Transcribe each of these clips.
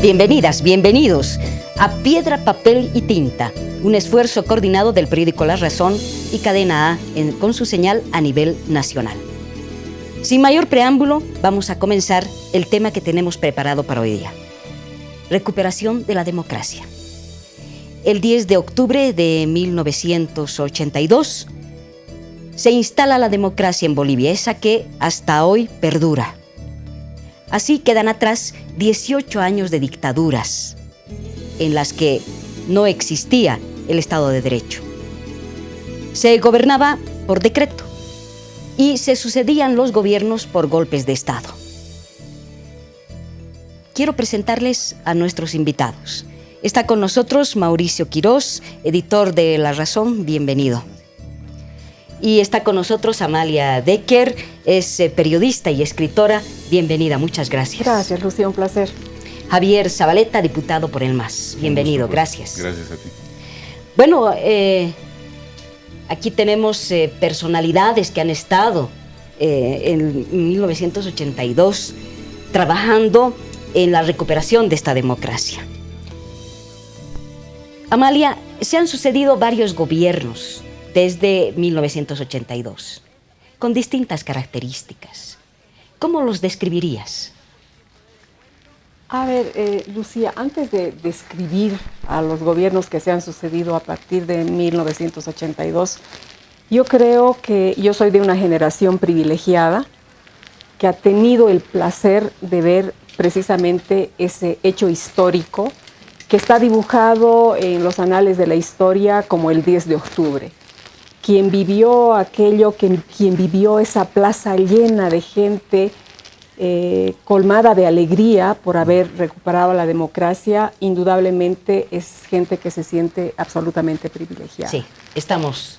Bienvenidas, bienvenidos a Piedra, Papel y Tinta, un esfuerzo coordinado del periódico La Razón y Cadena A con su señal a nivel nacional. Sin mayor preámbulo, vamos a comenzar el tema que tenemos preparado para hoy día. Recuperación de la democracia. El 10 de octubre de 1982 se instala la democracia en Bolivia, esa que hasta hoy perdura. Así quedan atrás 18 años de dictaduras en las que no existía el Estado de Derecho. Se gobernaba por decreto y se sucedían los gobiernos por golpes de Estado. Quiero presentarles a nuestros invitados. Está con nosotros Mauricio Quirós, editor de La Razón, bienvenido. Y está con nosotros Amalia Decker, es periodista y escritora, bienvenida, muchas gracias. Gracias, Lucía, un placer. Javier Zabaleta, diputado por el MAS, bienvenido, gracias. Gracias a ti. Bueno, aquí tenemos personalidades que han estado en 1982 trabajando en la recuperación de esta democracia. Amalia, se han sucedido varios gobiernos desde 1982, con distintas características. ¿Cómo los describirías? A ver, Lucía, antes de describir a los gobiernos que se han sucedido a partir de 1982, yo creo que yo soy de una generación privilegiada que ha tenido el placer de ver precisamente ese hecho histórico que está dibujado en los anales de la historia como el 10 de octubre. Quien vivió aquello, quien vivió esa plaza llena de gente colmada de alegría por haber recuperado la democracia, indudablemente es gente que se siente absolutamente privilegiada. Sí, estamos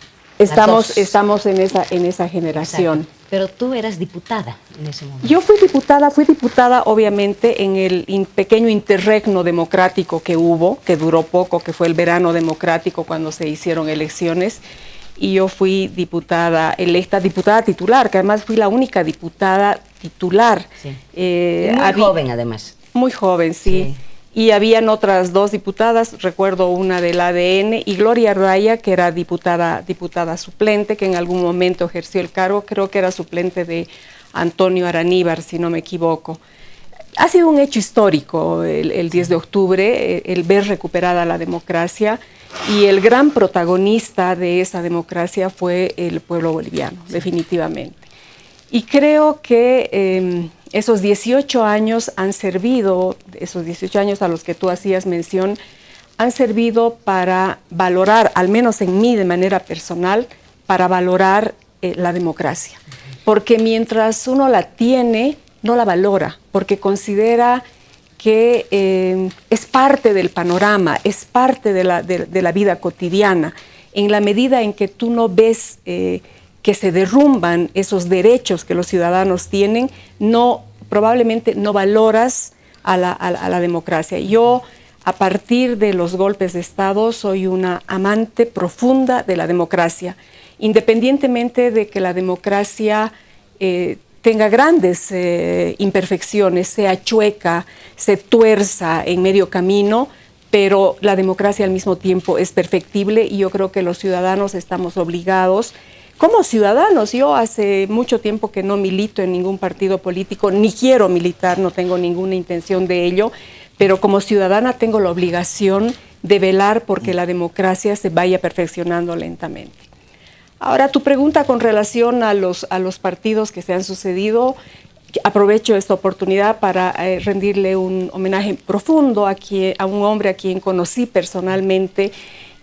en esa generación. Exacto. Pero tú eras diputada en ese momento. Yo fui diputada obviamente en el pequeño interregno democrático que hubo, que duró poco, que fue el verano democrático cuando se hicieron elecciones. Y yo fui electa diputada titular, que además fui la única diputada titular. Sí. Muy joven además. Muy joven, sí. Y habían otras dos diputadas, recuerdo una del ADN, y Gloria Raya, que era diputada suplente, que en algún momento ejerció el cargo, creo que era suplente de Antonio Araníbar, si no me equivoco. Ha sido un hecho histórico el 10 de octubre, el ver recuperada la democracia, y el gran protagonista de esa democracia fue el pueblo boliviano, definitivamente. Y creo que esos 18 años han servido, esos 18 años a los que tú hacías mención, han servido para valorar, al menos en mí de manera personal, para valorar la democracia. Porque mientras uno la tiene, no la valora, porque considera que es parte del panorama, es parte de la vida cotidiana. En la medida en que tú no ves que se derrumban esos derechos que los ciudadanos tienen, probablemente no valoras a la democracia. Yo, a partir de los golpes de Estado, soy una amante profunda de la democracia, independientemente de que la democracia tenga grandes imperfecciones, sea chueca, se tuerza en medio camino, pero la democracia al mismo tiempo es perfectible y yo creo que los ciudadanos estamos obligados. Como ciudadanos, yo hace mucho tiempo que no milito en ningún partido político, ni quiero militar, no tengo ninguna intención de ello, pero como ciudadana tengo la obligación de velar porque la democracia se vaya perfeccionando lentamente. Ahora, tu pregunta con relación a los partidos que se han sucedido, aprovecho esta oportunidad para rendirle un homenaje profundo a un hombre a quien conocí personalmente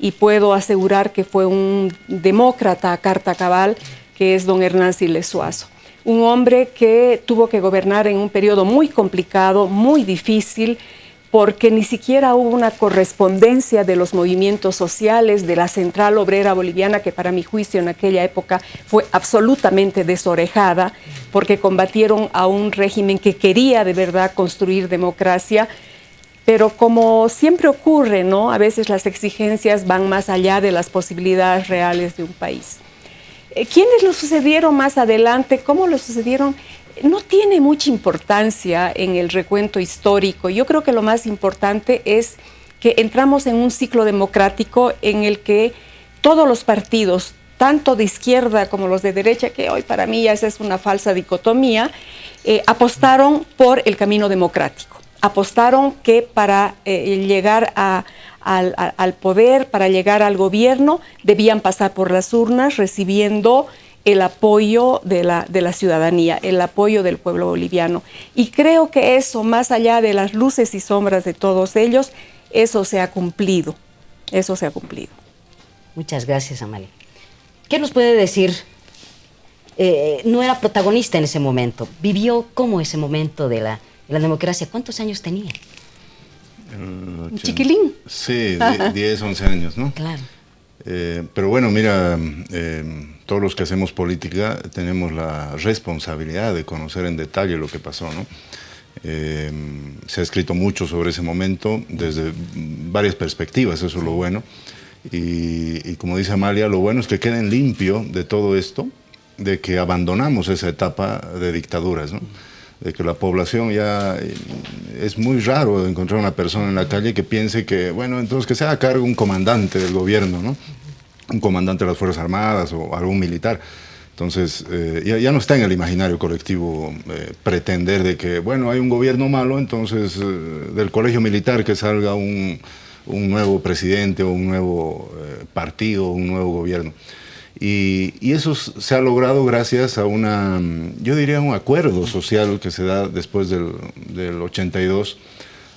y puedo asegurar que fue un demócrata a carta cabal, que es don Hernán Siles Suazo. Un hombre que tuvo que gobernar en un periodo muy complicado, muy difícil, porque ni siquiera hubo una correspondencia de los movimientos sociales, de la Central Obrera Boliviana, que para mi juicio en aquella época fue absolutamente desorejada, porque combatieron a un régimen que quería de verdad construir democracia, pero como siempre ocurre, ¿no? A veces las exigencias van más allá de las posibilidades reales de un país. ¿Quiénes lo sucedieron más adelante? ¿Cómo lo sucedieron? no tiene mucha importancia en el recuento histórico. Yo creo que lo más importante es que entramos en un ciclo democrático en el que todos los partidos, tanto de izquierda como los de derecha, que hoy para mí ya esa es una falsa dicotomía, apostaron por el camino democrático. Apostaron que para llegar al poder, para llegar al gobierno, debían pasar por las urnas recibiendo el apoyo de la ciudadanía, el apoyo del pueblo boliviano. Y creo que eso, más allá de las luces y sombras de todos ellos, eso se ha cumplido. Eso se ha cumplido. Muchas gracias, Amalia. ¿Qué nos puede decir? No era protagonista en ese momento. ¿Vivió cómo ese momento de la democracia? ¿Cuántos años tenía? Un chiquilín. Sí, 10, 11 años, ¿no? Claro. Pero bueno, mira, todos los que hacemos política tenemos la responsabilidad de conocer en detalle lo que pasó, ¿no? Se ha escrito mucho sobre ese momento desde varias perspectivas, eso es lo bueno. Y como dice Amalia, lo bueno es que queden limpio de todo esto, de que abandonamos esa etapa de dictaduras, ¿no? De que la población ya es muy raro encontrar una persona en la calle que piense que, bueno, entonces que se haga cargo un comandante del gobierno, ¿no? Un comandante de las Fuerzas Armadas o algún militar. Entonces, ya no está en el imaginario colectivo pretender de que, bueno, hay un gobierno malo, entonces del colegio militar que salga un nuevo presidente o un nuevo partido, un nuevo gobierno. Y eso se ha logrado gracias a yo diría un acuerdo social que se da después del 82,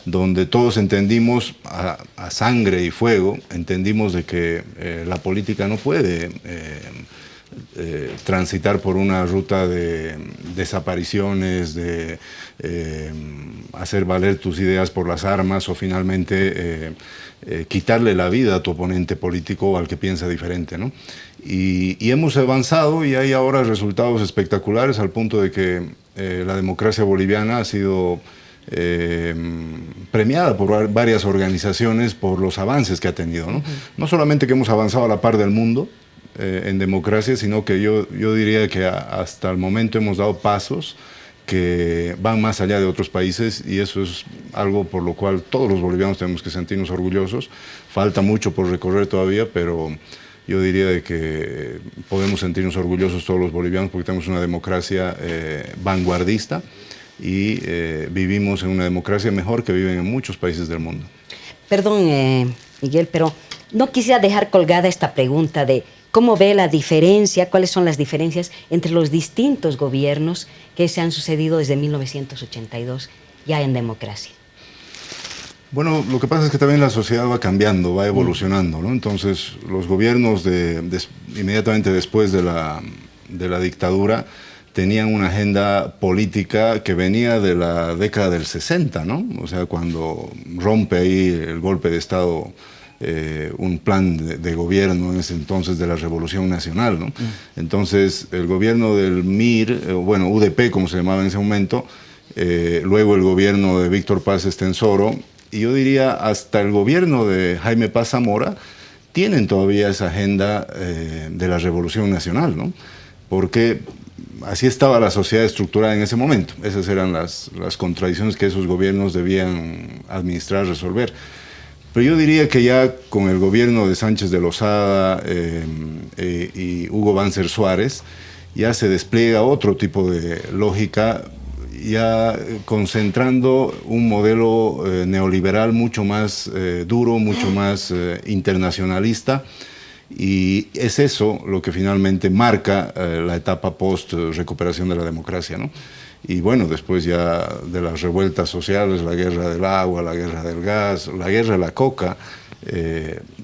donde todos entendimos a sangre y fuego, entendimos de que la política no puede transitar por una ruta de desapariciones, de hacer valer tus ideas por las armas o finalmente quitarle la vida a tu oponente político o al que piensa diferente, ¿no? Y hemos avanzado y hay ahora resultados espectaculares al punto de que la democracia boliviana ha sido premiada por varias organizaciones por los avances que ha tenido, ¿no? No solamente que hemos avanzado a la par del mundo en democracia, sino que yo diría que hasta el momento hemos dado pasos que van más allá de otros países y eso es algo por lo cual todos los bolivianos tenemos que sentirnos orgullosos. Falta mucho por recorrer todavía, pero yo diría de que podemos sentirnos orgullosos todos los bolivianos porque tenemos una democracia vanguardista y vivimos en una democracia mejor que viven en muchos países del mundo. Perdón, Miguel, pero no quisiera dejar colgada esta pregunta de cómo ve la diferencia, cuáles son las diferencias entre los distintos gobiernos que se han sucedido desde 1982 ya en democracia. Bueno, lo que pasa es que también la sociedad va cambiando, va evolucionando, ¿no? Entonces, los gobiernos inmediatamente después de la dictadura tenían una agenda política que venía de la década del 60, ¿no? O sea, cuando rompe ahí el golpe de Estado, un plan de gobierno en ese entonces de la Revolución Nacional, ¿no? Entonces, el gobierno del MIR, bueno, UDP como se llamaba en ese momento, luego el gobierno de Víctor Paz Estenssoro, y yo diría hasta el gobierno de Jaime Paz Zamora, tienen todavía esa agenda de la Revolución Nacional, ¿no? Porque así estaba la sociedad estructurada en ese momento. Esas eran las contradicciones que esos gobiernos debían administrar, resolver. Pero yo diría que ya con el gobierno de Sánchez de Lozada y Hugo Banzer Suárez, ya se despliega otro tipo de lógica, ya concentrando un modelo neoliberal mucho más duro, mucho más internacionalista, y es eso lo que finalmente marca la etapa post-recuperación de la democracia, ¿no? Y bueno, después ya de las revueltas sociales, la guerra del agua, la guerra del gas, la guerra de la coca,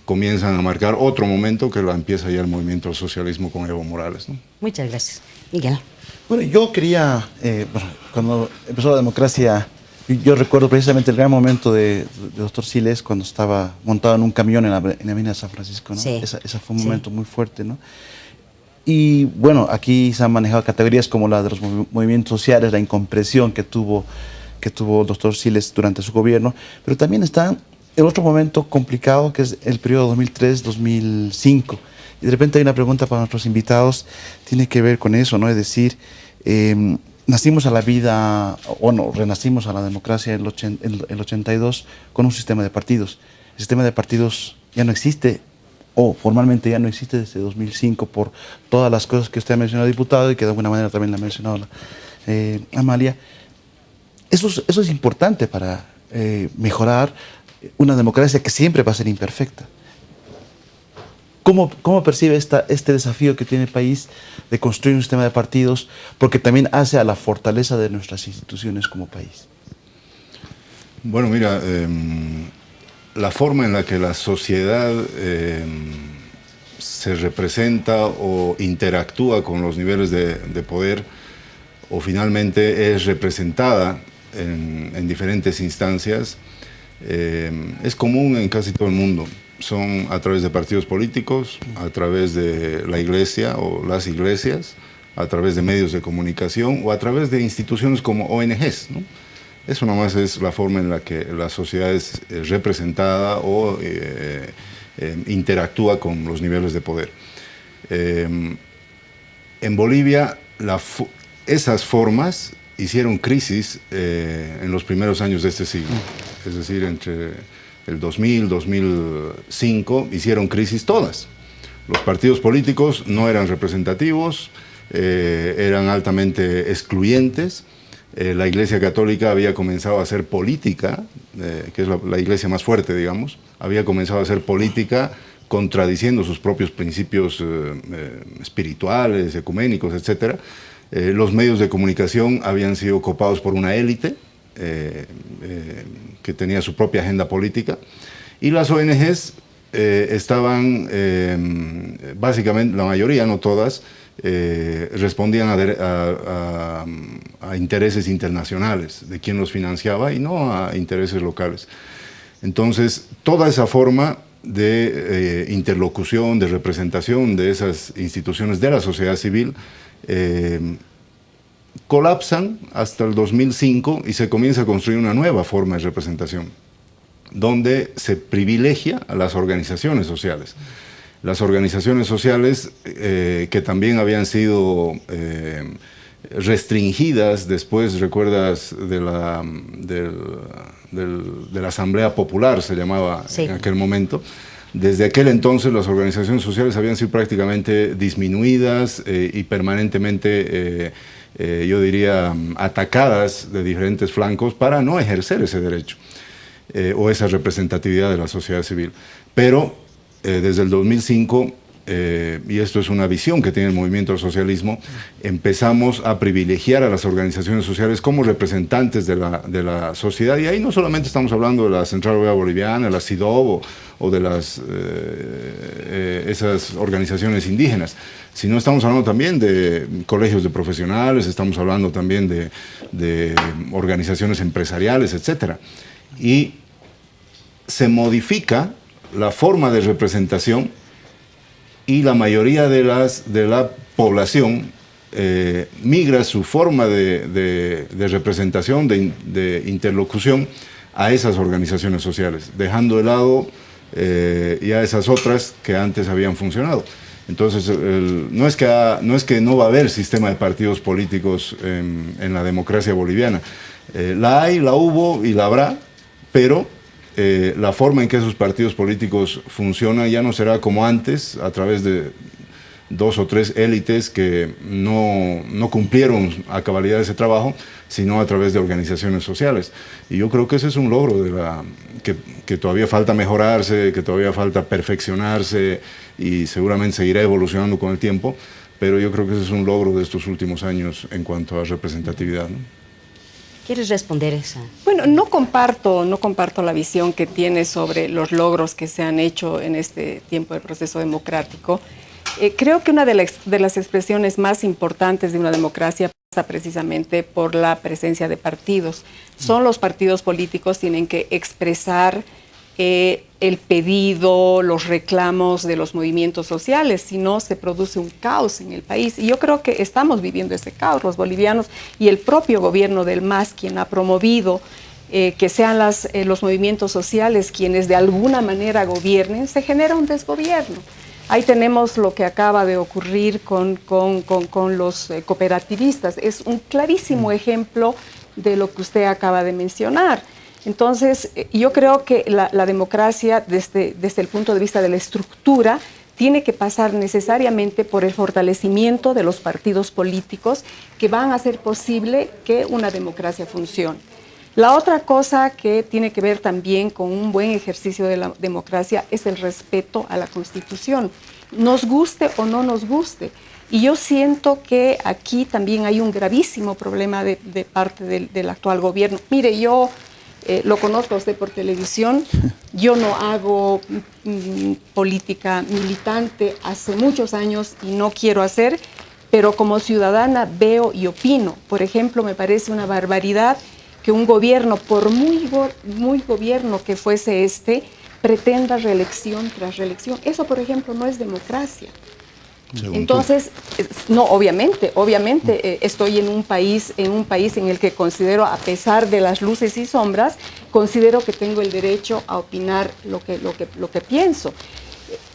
comienzan a marcar otro momento que la empieza ya el movimiento del socialismo con Evo Morales, ¿no? Muchas gracias. Miguel. Bueno, yo quería, cuando empezó la democracia, yo recuerdo precisamente el gran momento de Dr. Siles cuando estaba montado en un camión en la avenida San Francisco, ¿no? Sí. Ese fue un momento muy fuerte, ¿no? Y bueno, aquí se han manejado categorías como la de los movimientos sociales, la incompresión que tuvo el Dr. Siles durante su gobierno, pero también está el otro momento complicado que es el periodo 2003-2005. Y de repente hay una pregunta para nuestros invitados, tiene que ver con eso, ¿no? Es decir, nacimos a la vida, bueno, renacimos a la democracia en el 82 con un sistema de partidos. El sistema de partidos ya no existe, o formalmente ya no existe desde 2005 por todas las cosas que usted ha mencionado, diputado, y que de alguna manera también la ha mencionado Amalia. Eso es importante para mejorar una democracia que siempre va a ser imperfecta. ¿Cómo percibe este desafío que tiene el país de construir un sistema de partidos? Porque también hace a la fortaleza de nuestras instituciones como país. Bueno, mira, la forma en la que la sociedad se representa o interactúa con los niveles de poder, o finalmente es representada en diferentes instancias, es común en casi todo el mundo. Son a través de partidos políticos, a través de la iglesia o las iglesias, a través de medios de comunicación o a través de instituciones como ONGs, ¿no? Eso nomás es la forma en la que la sociedad es representada o interactúa con los niveles de poder. En Bolivia, esas formas hicieron crisis en los primeros años de este siglo, es decir, entre el 2000, 2005, hicieron crisis todas. Los partidos políticos no eran representativos, eran altamente excluyentes. La Iglesia Católica había comenzado a hacer política, que es la iglesia más fuerte, digamos, había comenzado a hacer política contradiciendo sus propios principios espirituales, ecuménicos, etc. Los medios de comunicación habían sido copados por una élite, que tenía su propia agenda política, y las ONGs estaban, básicamente, la mayoría, no todas, respondían a intereses internacionales, de quién los financiaba, y no a intereses locales. Entonces, toda esa forma de interlocución, de representación de esas instituciones de la sociedad civil, colapsan hasta el 2005 y se comienza a construir una nueva forma de representación, donde se privilegia a las organizaciones sociales. Las organizaciones sociales que también habían sido restringidas después, recuerdas, de la Asamblea Popular, se llamaba en aquel momento. Desde aquel entonces las organizaciones sociales habían sido prácticamente disminuidas y permanentemente yo diría, atacadas de diferentes flancos para no ejercer ese derecho o esa representatividad de la sociedad civil. Pero desde el 2005, y esto es una visión que tiene el movimiento del socialismo, empezamos a privilegiar a las organizaciones sociales como representantes de la sociedad, y ahí no solamente estamos hablando de la Central Obrera Boliviana, la CIDOB o de esas organizaciones indígenas, sino estamos hablando también de colegios de profesionales, estamos hablando también de organizaciones empresariales, etc. Y se modifica la forma de representación y la mayoría de la población migra su forma de representación, de interlocución a esas organizaciones sociales, dejando de lado ya esas otras que antes habían funcionado. Entonces, no es que no va a haber sistema de partidos políticos en la democracia boliviana. La hay, la hubo y la habrá, pero la forma en que esos partidos políticos funcionan ya no será como antes, a través de 2 o 3 élites que no cumplieron a cabalidad ese trabajo, sino a través de organizaciones sociales. Y yo creo que ese es un logro que todavía falta mejorarse, que todavía falta perfeccionarse, y seguramente seguirá evolucionando con el tiempo, pero yo creo que ese es un logro de estos últimos años en cuanto a representatividad, ¿no? ¿Quieres responder esa? Bueno, no comparto la visión que tiene sobre los logros que se han hecho en este tiempo del proceso democrático. Creo que una de las expresiones más importantes de una democracia pasa precisamente por la presencia de partidos. Son los partidos políticos tienen que expresar el pedido, los reclamos de los movimientos sociales, si no se produce un caos en el país. Y yo creo que estamos viviendo ese caos, los bolivianos y el propio gobierno del MAS, quien ha promovido que sean los movimientos sociales quienes de alguna manera gobiernen, se genera un desgobierno. Ahí tenemos lo que acaba de ocurrir con los cooperativistas. Es un clarísimo ejemplo de lo que usted acaba de mencionar. Entonces, yo creo que la democracia, desde el punto de vista de la estructura, tiene que pasar necesariamente por el fortalecimiento de los partidos políticos que van a hacer posible que una democracia funcione. La otra cosa que tiene que ver también con un buen ejercicio de la democracia es el respeto a la Constitución, nos guste o no nos guste. Y yo siento que aquí también hay un gravísimo problema de parte del actual gobierno. Mire, yo lo conozco a usted por televisión, yo no hago política militante hace muchos años y no quiero hacer, pero como ciudadana veo y opino. Por ejemplo, me parece una barbaridad que un gobierno, por muy gobierno que fuese pretenda reelección tras reelección. Eso, por ejemplo, no es democracia. Entonces, no, obviamente, estoy en un país en el que considero, a pesar de las luces y sombras, considero que tengo el derecho a opinar lo que pienso.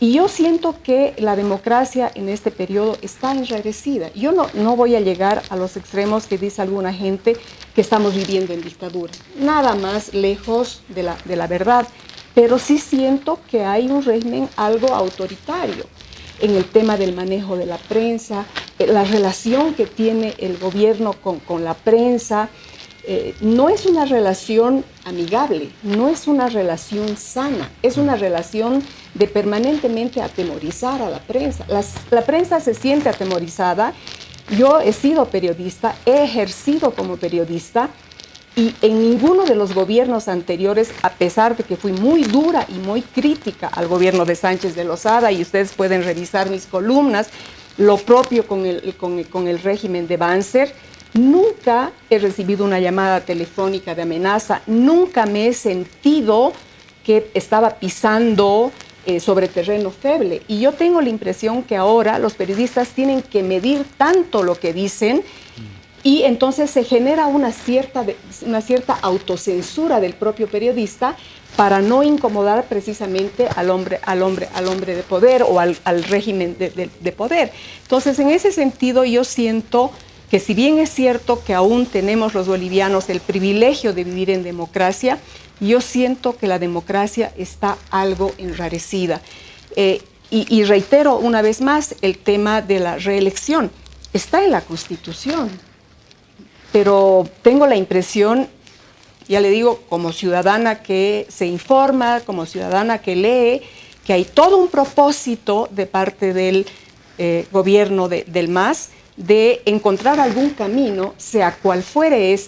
Y yo siento que la democracia en este periodo está enrarecida. Yo no voy a llegar a los extremos que dice alguna gente que estamos viviendo en dictadura. Nada más lejos de la verdad. Pero sí siento que hay un régimen algo autoritario en el tema del manejo de la prensa, la relación que tiene el gobierno con la prensa. No es una relación amigable, no es una relación sana, es una relación de permanentemente atemorizar a la prensa. La prensa se siente atemorizada. Yo he sido periodista, he ejercido como periodista y en ninguno de los gobiernos anteriores, a pesar de que fui muy dura y muy crítica al gobierno de Sánchez de Lozada, y ustedes pueden revisar mis columnas, lo propio con el régimen de Banzer, nunca he recibido una llamada telefónica de amenaza, nunca me he sentido que estaba pisando sobre terreno feble. Y yo tengo la impresión que ahora los periodistas tienen que medir tanto lo que dicen y entonces se genera una cierta autocensura del propio periodista para no incomodar precisamente al hombre de poder o al régimen de poder. Entonces, en ese sentido, yo siento que si bien es cierto que aún tenemos los bolivianos el privilegio de vivir en democracia, yo siento que la democracia está algo enrarecida. Y reitero una vez más el tema de la reelección. Está en la Constitución, pero tengo la impresión, ya le digo, como ciudadana que se informa, como ciudadana que lee, que hay todo un propósito de parte del gobierno del MAS de encontrar algún camino, sea cual fuere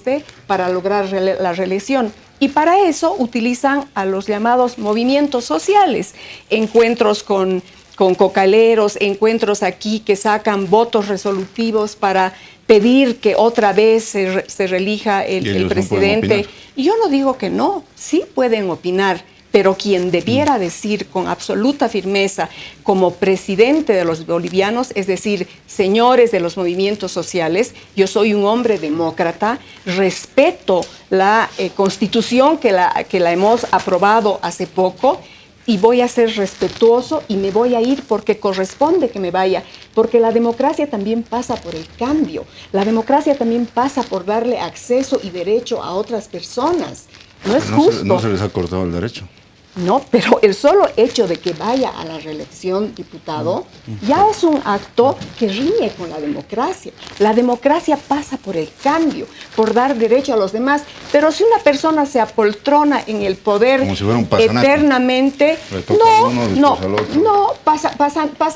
para lograr la reelección. Y para eso utilizan a los llamados movimientos sociales, encuentros con cocaleros, encuentros aquí que sacan votos resolutivos para pedir que otra vez se reelija el presidente. Y yo no digo que no, sí pueden opinar, pero quien debiera decir con absoluta firmeza como presidente de los bolivianos, es decir, señores de los movimientos sociales, yo soy un hombre demócrata, respeto la Constitución que la hemos aprobado hace poco, y voy a ser respetuoso y me voy a ir porque corresponde que me vaya, porque la democracia también pasa por el cambio, la democracia también pasa por darle acceso y derecho a otras personas. No es justo. No se les ha cortado el derecho. No, pero el solo hecho de que vaya a la reelección diputado ya es un acto que riñe con la democracia. La democracia pasa por el cambio, por dar derecho a los demás. Pero si una persona se apoltrona en el poder como si fuera un pasanato, eternamente,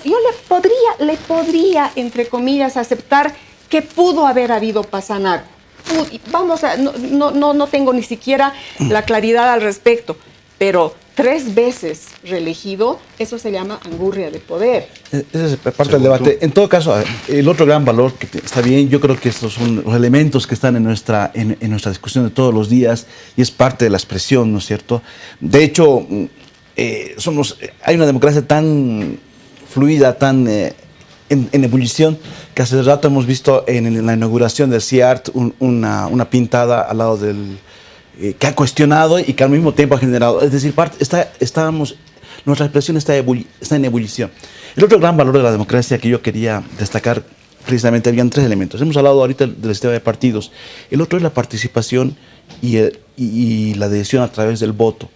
yo le podría, entre comillas, aceptar que pudo haber habido pasanato. No tengo ni siquiera la claridad al respecto, pero 3 veces reelegido, eso se llama angurria de poder. Esa es parte del debate. En todo caso, el otro gran valor que está bien, yo creo que estos son los elementos que están en nuestra discusión de todos los días y es parte de la expresión, ¿no es cierto? De hecho, hay una democracia tan fluida, tan en ebullición, que hace rato hemos visto en la inauguración del CIART una pintada al lado del... que ha cuestionado y que al mismo tiempo ha generado. Es decir, nuestra expresión está en ebullición. El otro gran valor de la democracia que yo quería destacar, precisamente, habían 3 elementos. Hemos hablado ahorita del sistema de partidos. El otro es la participación y la decisión a través del voto.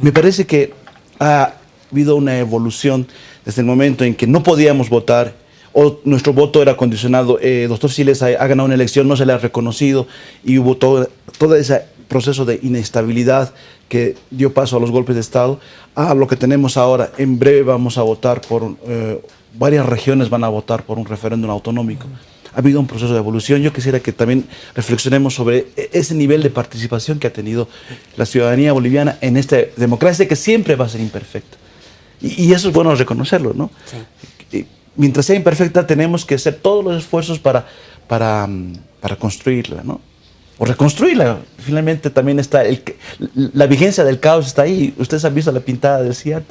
Me parece que ha habido una evolución desde el momento en que no podíamos votar, o nuestro voto era condicionado. Doctor Siles ha ganado una elección, no se le ha reconocido, y hubo todo ese proceso de inestabilidad que dio paso a los golpes de Estado, a lo que tenemos ahora. En breve vamos a votar por, varias regiones van a votar por un referéndum autonómico. Ha habido un proceso de evolución. Yo quisiera que también reflexionemos sobre ese nivel de participación que ha tenido la ciudadanía boliviana en esta democracia, que siempre va a ser imperfecta. Y eso es bueno reconocerlo, ¿no? Sí. Mientras sea imperfecta, tenemos que hacer todos los esfuerzos para construirla, ¿no? O reconstruirla. Finalmente también está la vigencia del caos está ahí. Ustedes han visto la pintada del CIAT.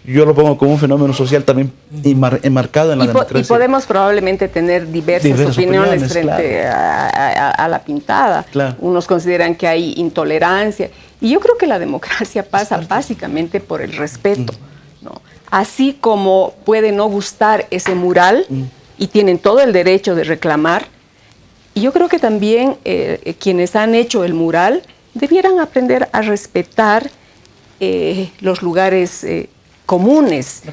Yo lo pongo como un fenómeno social también enmarcado en la democracia. Y podemos probablemente tener diversas opiniones frente, claro, a la pintada. Claro. Unos consideran que hay intolerancia. Y yo creo que la democracia pasa básicamente por el respeto, ¿no? Así como puede no gustar ese mural y tienen todo el derecho de reclamar, y yo creo que también quienes han hecho el mural debieran aprender a respetar los lugares comunes,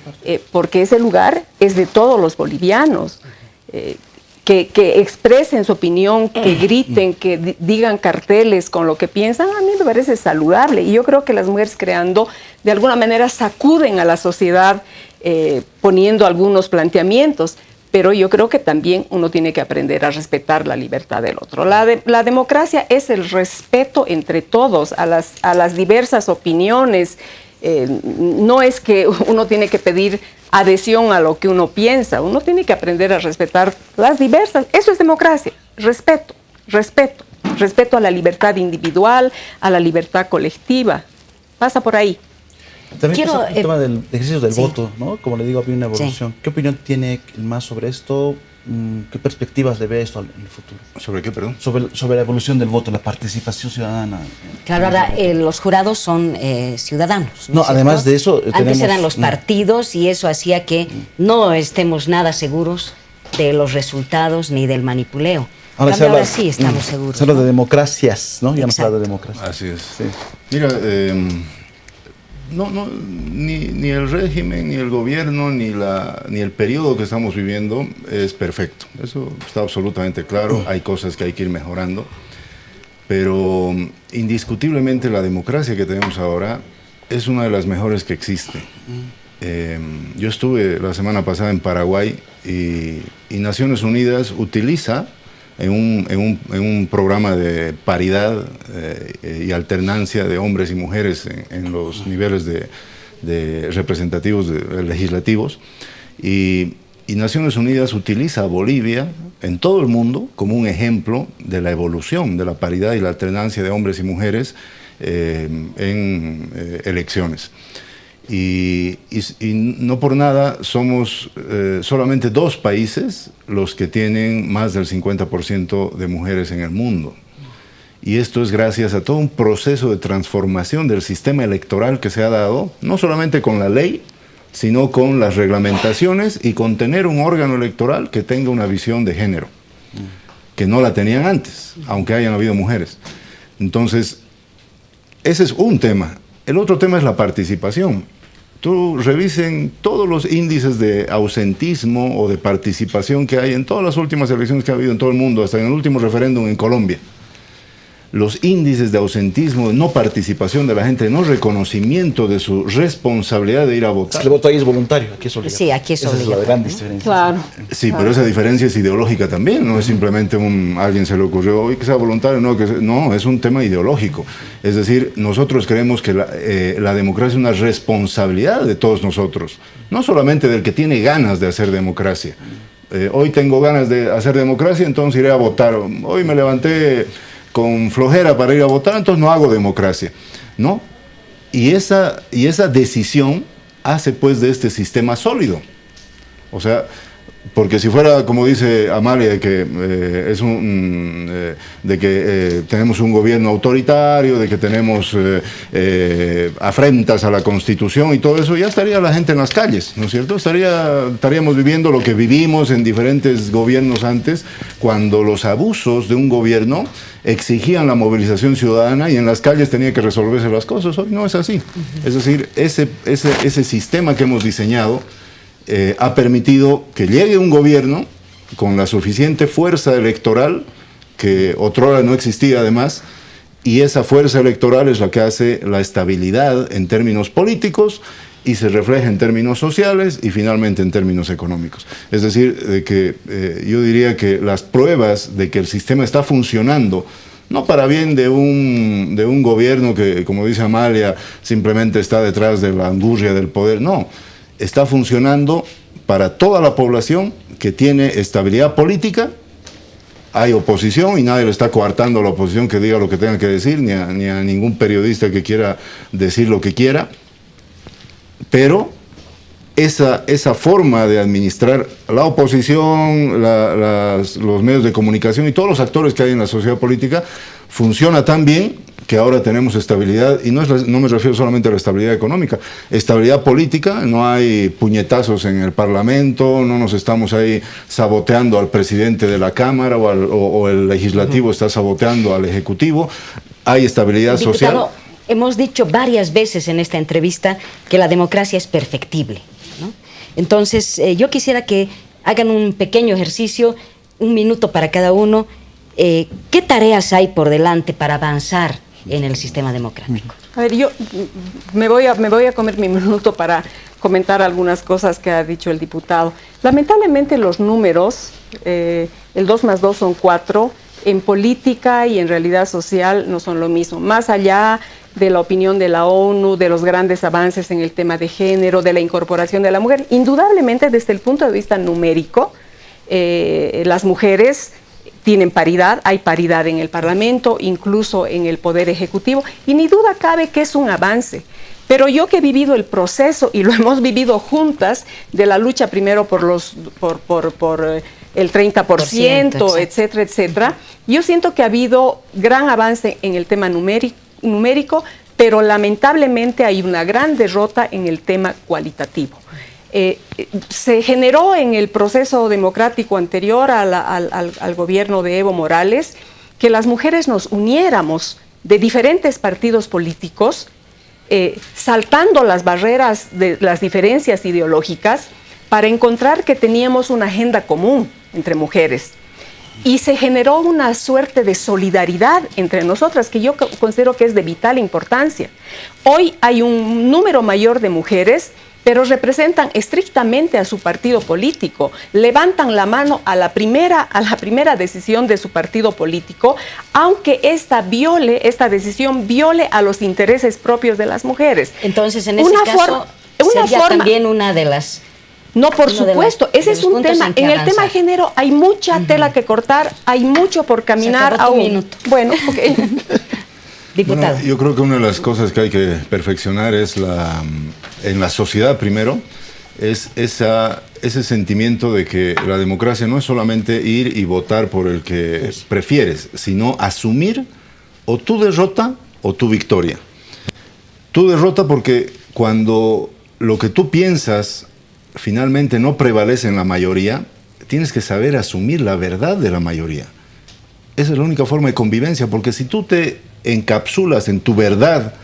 porque ese lugar es de todos los bolivianos. Que expresen su opinión, que griten, que digan carteles con lo que piensan, a mí me parece saludable. Y yo creo que las mujeres creando, de alguna manera, sacuden a la sociedad poniendo algunos planteamientos. Pero yo creo que también uno tiene que aprender a respetar la libertad del otro. La democracia es el respeto entre todos a las diversas opiniones. No es que uno tiene que pedir adhesión a lo que uno piensa, uno tiene que aprender a respetar las diversas. Eso es democracia, respeto a la libertad individual, a la libertad colectiva. Pasa por ahí. También el tema del ejercicio del voto, ¿no? Como le digo, había una evolución. Sí. ¿Qué opinión tiene el MAS sobre esto? ¿Qué perspectivas le ve esto en el futuro? ¿Sobre qué, perdón? Sobre la evolución del voto, la participación ciudadana. Claro, ahora los jurados son ciudadanos. No, además de eso... Antes eran los partidos y eso hacía que no estemos nada seguros de los resultados ni del manipuleo. Ahora sí estamos seguros. Se habla de democracias, ¿no? Ya no se habla de democracia. Así es. Sí. Mira, ni el régimen, ni el gobierno, ni el periodo que estamos viviendo es perfecto. Eso está absolutamente claro. Hay cosas que hay que ir mejorando. Pero indiscutiblemente la democracia que tenemos ahora es una de las mejores que existe. Yo estuve la semana pasada en Paraguay y Naciones Unidas utiliza en un programa de paridad y alternancia de hombres y mujeres en los niveles de representativos legislativos. Y Naciones Unidas utiliza a Bolivia en todo el mundo como un ejemplo de la evolución de la paridad y la alternancia de hombres y mujeres en elecciones. Y no por nada somos solamente 2 países los que tienen más del 50% de mujeres en el mundo. Y esto es gracias a todo un proceso de transformación del sistema electoral que se ha dado, no solamente con la ley, sino con las reglamentaciones y con tener un órgano electoral que tenga una visión de género, que no la tenían antes, aunque hayan habido mujeres. Entonces, ese es un tema. El otro tema es la participación. Tú revisen todos los índices de ausentismo o de participación que hay en todas las últimas elecciones que ha habido en todo el mundo, hasta en el último referéndum en Colombia. Los índices de ausentismo, de no participación de la gente, de no reconocimiento de su responsabilidad de ir a votar. El voto ahí es voluntario, aquí es obligatorio. Sí, aquí es obligatorio. Esa es la gran diferencia. Claro. Sí, pero esa diferencia es ideológica también, no es simplemente alguien se le ocurrió hoy que sea voluntario, no, es un tema ideológico. Es decir, nosotros creemos que la democracia es una responsabilidad de todos nosotros, no solamente del que tiene ganas de hacer democracia. Hoy tengo ganas de hacer democracia, entonces iré a votar. Hoy me levanté con flojera para ir a votar, entonces no hago democracia, ¿no? Y esa decisión hace pues de este sistema sólido. O sea, Porque si fuera, como dice Amalia, de que, tenemos un gobierno autoritario, de que tenemos afrentas a la Constitución y todo eso, ya estaría la gente en las calles, ¿no es cierto? Estaríamos viviendo lo que vivimos en diferentes gobiernos antes, cuando los abusos de un gobierno exigían la movilización ciudadana y en las calles tenía que resolverse las cosas. Hoy no es así. Es decir, ese sistema que hemos diseñado ha permitido que llegue un gobierno con la suficiente fuerza electoral, que otrora no existía además, y esa fuerza electoral es la que hace la estabilidad en términos políticos y se refleja en términos sociales y finalmente en términos económicos. Es decir, yo diría que las pruebas de que el sistema está funcionando, no para bien de un gobierno que, como dice Amalia, simplemente está detrás de la angurria del poder, no. Está funcionando para toda la población que tiene estabilidad política. Hay oposición y nadie le está coartando a la oposición que diga lo que tenga que decir, ni a ningún periodista que quiera decir lo que quiera. Pero esa forma de administrar la oposición, los medios de comunicación y todos los actores que hay en la sociedad política funciona tan bien que ahora tenemos estabilidad, y no me refiero solamente a la estabilidad económica, estabilidad política. No hay puñetazos en el Parlamento, no nos estamos ahí saboteando al presidente de la Cámara o el legislativo está saboteando al ejecutivo. Hay estabilidad social. Diputado, hemos dicho varias veces en esta entrevista que la democracia es perfectible, ¿no? Entonces, yo quisiera que hagan un pequeño ejercicio, 1 minuto para cada uno. ¿Qué tareas hay por delante para avanzar en el sistema democrático? A ver, yo me voy a comer mi minuto para comentar algunas cosas que ha dicho el diputado. Lamentablemente los números, el 2 más 2 son 4, en política y en realidad social no son lo mismo. Más allá de la opinión de la ONU, de los grandes avances en el tema de género, de la incorporación de la mujer, indudablemente desde el punto de vista numérico, las mujeres tienen paridad, hay paridad en el Parlamento, incluso en el Poder Ejecutivo, y ni duda cabe que es un avance. Pero yo que he vivido el proceso, y lo hemos vivido juntas, de la lucha primero por el 30%, etcétera, etcétera, yo siento que ha habido gran avance en el tema numérico, pero lamentablemente hay una gran derrota en el tema cualitativo. Se generó en el proceso democrático anterior al gobierno de Evo Morales que las mujeres nos uniéramos de diferentes partidos políticos, saltando las barreras de las diferencias ideológicas para encontrar que teníamos una agenda común entre mujeres. Y se generó una suerte de solidaridad entre nosotras que yo considero que es de vital importancia. Hoy hay un número mayor de mujeres, pero representan estrictamente a su partido político, levantan la mano a la primera decisión de su partido político, aunque esta decisión viole a los intereses propios de las mujeres. Entonces, en ese caso, sería también una de las... No, por supuesto, ese es un tema. En el tema de género hay mucha tela que cortar, hay mucho por caminar. Se acabó tu minuto. Bueno, ok. Diputado. Bueno, yo creo que una de las cosas que hay que perfeccionar es en la sociedad primero, es ese sentimiento de que la democracia no es solamente ir y votar por el que prefieres, sino asumir o tu derrota o tu victoria. Tu derrota porque cuando lo que tú piensas finalmente no prevalece en la mayoría, tienes que saber asumir la verdad de la mayoría. Esa es la única forma de convivencia, porque si tú te encapsulas en tu verdad,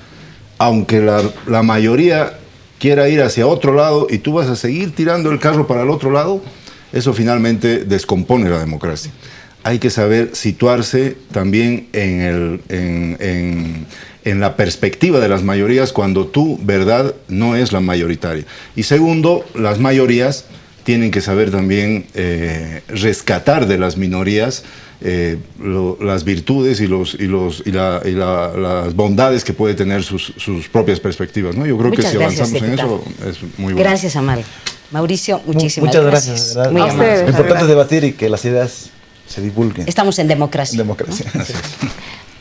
aunque la mayoría quiera ir hacia otro lado y tú vas a seguir tirando el carro para el otro lado, eso finalmente descompone la democracia. Hay que saber situarse también en la perspectiva de las mayorías cuando tu verdad no es la mayoritaria. Y segundo, las mayorías tienen que saber también rescatar de las minorías las virtudes y las bondades que puede tener sus propias perspectivas, ¿no? Yo creo que si avanzamos en eso es muy bueno. Gracias, Amal. Mauricio, muchísimas Muchas gracias. Muy a ustedes. Lo importante es debatir y que las ideas se divulguen. Estamos en democracia. Democracia. ¿No?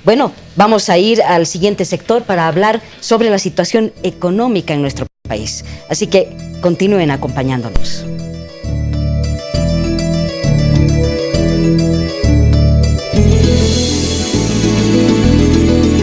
Bueno, vamos a ir al siguiente sector para hablar sobre la situación económica en nuestro país. Así que continúen acompañándonos.